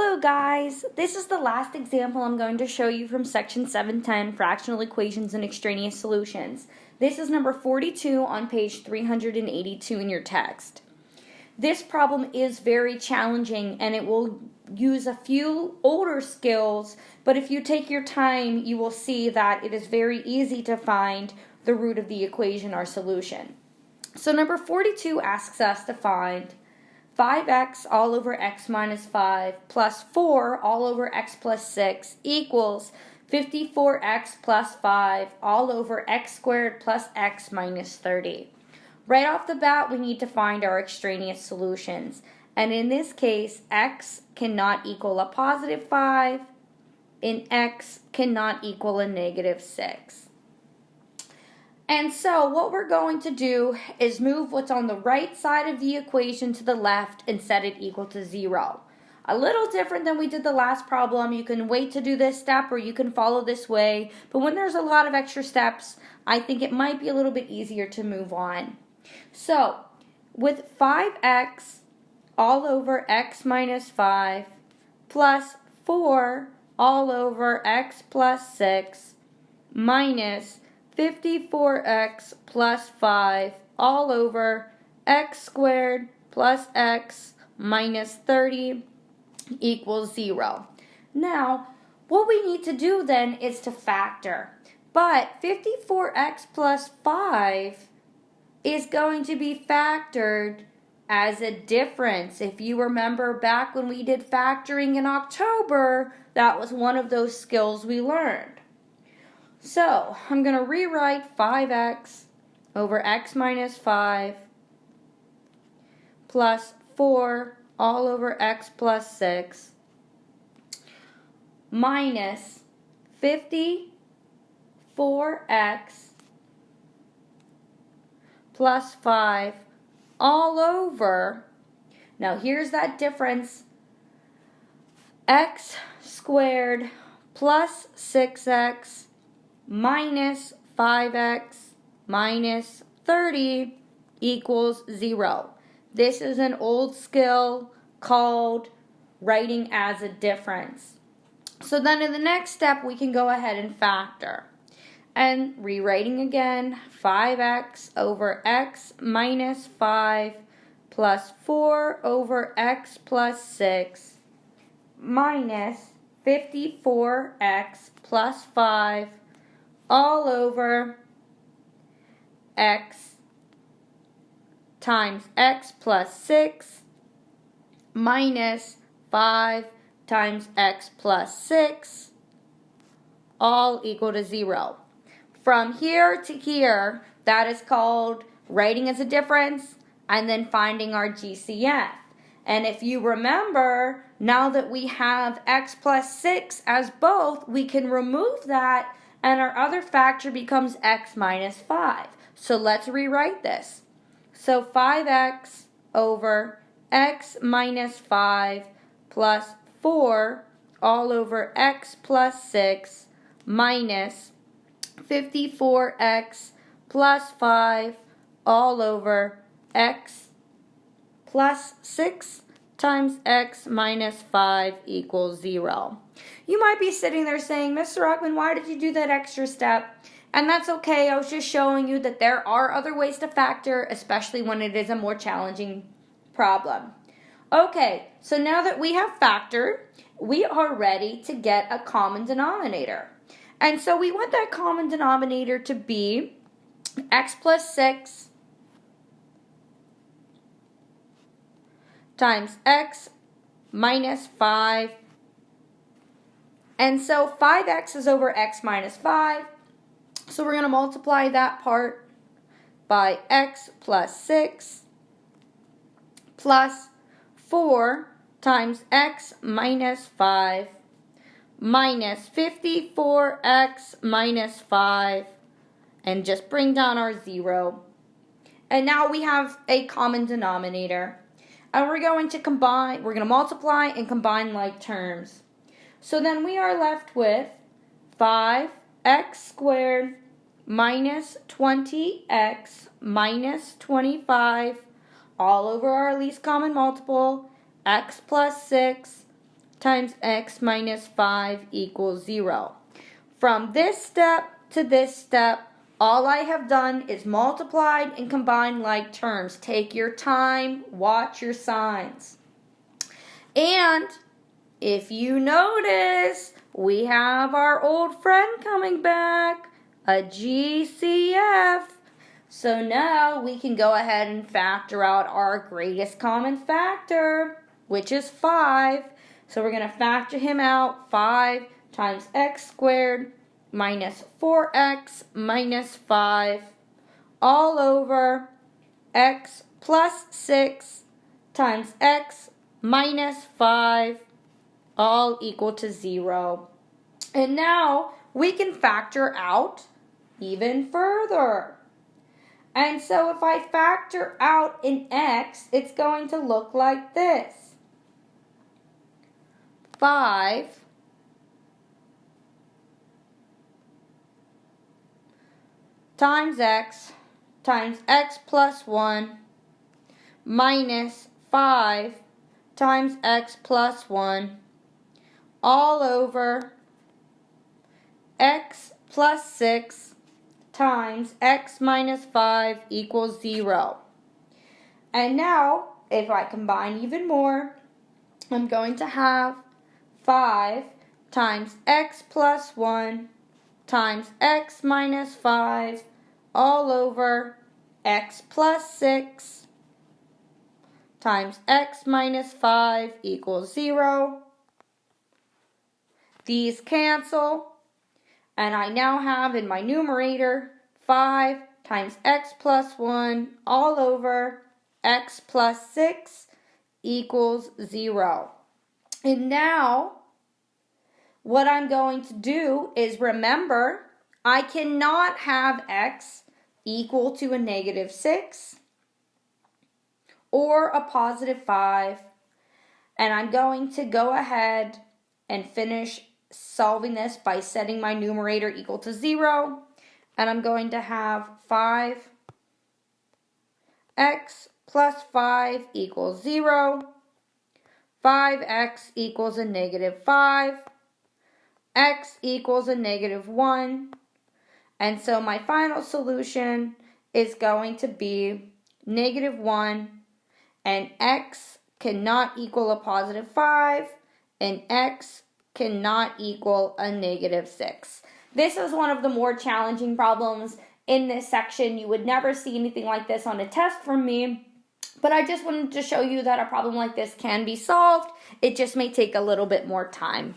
Hello guys, this is the last example I'm going to show you from section 710, Fractional Equations and Extraneous Solutions. This is number 42 on page 382 in your text. This problem is very challenging and it will use a few older skills, but if you take your time, you will see that it is very easy to find the root of the equation or solution. So number 42 asks us to find 5x all over x minus 5 plus 4 all over x plus 6 equals 54x plus 5 all over x squared plus x minus 30. Right off the bat, we need to find our extraneous solutions. And in this case, x cannot equal a positive 5, and x cannot equal a negative 6. And so what we're going to do is move what's on the right side of the equation to the left and set it equal to 0. A little different than we did the last problem. You can wait to do this step or you can follow this way. But when there's a lot of extra steps, I think it might be a little bit easier to move on. So with 5x all over x minus 5 plus 4 all over x plus 6 minus 54x plus 5 all over x squared plus x minus 30 equals 0. Now, what we need to do then is to factor. But 54x plus 5 is going to be factored as a difference. If you remember back when we did factoring in October, that was one of those skills we learned. So, I'm going to rewrite 5x over x minus 5 plus 4 all over x plus 6 minus 54x plus 5 all over, now here's that difference, x squared plus 6x minus 5x minus 30 equals 0. This is an old skill called writing as a difference. So then in the next step, we can go ahead and factor. And rewriting again, 5x over x minus 5 plus 4 over x plus 6 minus 54x plus 5 all over x times x plus 6 minus 5 times x plus 6 all equal to 0. From here to here, that is called writing as a difference and then finding our GCF. And if you remember, now that we have x plus 6 as both, we can remove that and our other factor becomes x minus 5. So let's rewrite this. So 5x over x minus 5 plus 4 all over x plus 6 minus 54x plus 5 all over x plus 6 times x minus 5 equals 0. You might be sitting there saying, Mr. Ruckman, why did you do that extra step? And that's okay. I was just showing you that there are other ways to factor, especially when it is a more challenging problem. Okay, so now that we have factored, we are ready to get a common denominator. And so we want that common denominator to be x plus 6 times x minus 5. And so 5x is over x minus 5. So we're going to multiply that part by x plus 6 plus 4 times x minus 5 minus 54x minus 5, and just bring down our 0. And now we have a common denominator. And we're going to multiply and combine like terms. So then we are left with 5x squared minus 20x minus 25 all over our least common multiple, x plus 6 times x minus 5 equals 0. From this step to this step, all I have done is multiplied and combined like terms. Take your time, watch your signs. And if you notice, we have our old friend coming back, a GCF. So now we can go ahead and factor out our greatest common factor, which is 5. So we're going to factor him out. 5 times x squared minus 4x minus 5 all over x plus 6 times x minus 5 all equal to 0. And now we can factor out even further. And so if I factor out an x, it's going to look like this. 5 times x plus 1 minus 5 times x plus 1 all over x plus 6 times x minus 5 equals 0. And now, if I combine even more, I'm going to have 5 times x plus 1 times x minus 5 all over x plus 6 times x minus 5 equals 0. These cancel, and I now have in my numerator 5 times x plus 1 all over x plus 6 equals 0. And now, what I'm going to do is remember, I cannot have x equal to a negative 6 or a positive 5. And I'm going to go ahead and finish solving this by setting my numerator equal to 0. And I'm going to have 5x plus 5 equals 0. 5x equals a negative 5. X equals a negative 1. And so my final solution is going to be negative 1. And x cannot equal a positive 5. And x cannot equal a negative 6. This is one of the more challenging problems in this section. You would never see anything like this on a test from me. But I just wanted to show you that a problem like this can be solved. It just may take a little bit more time.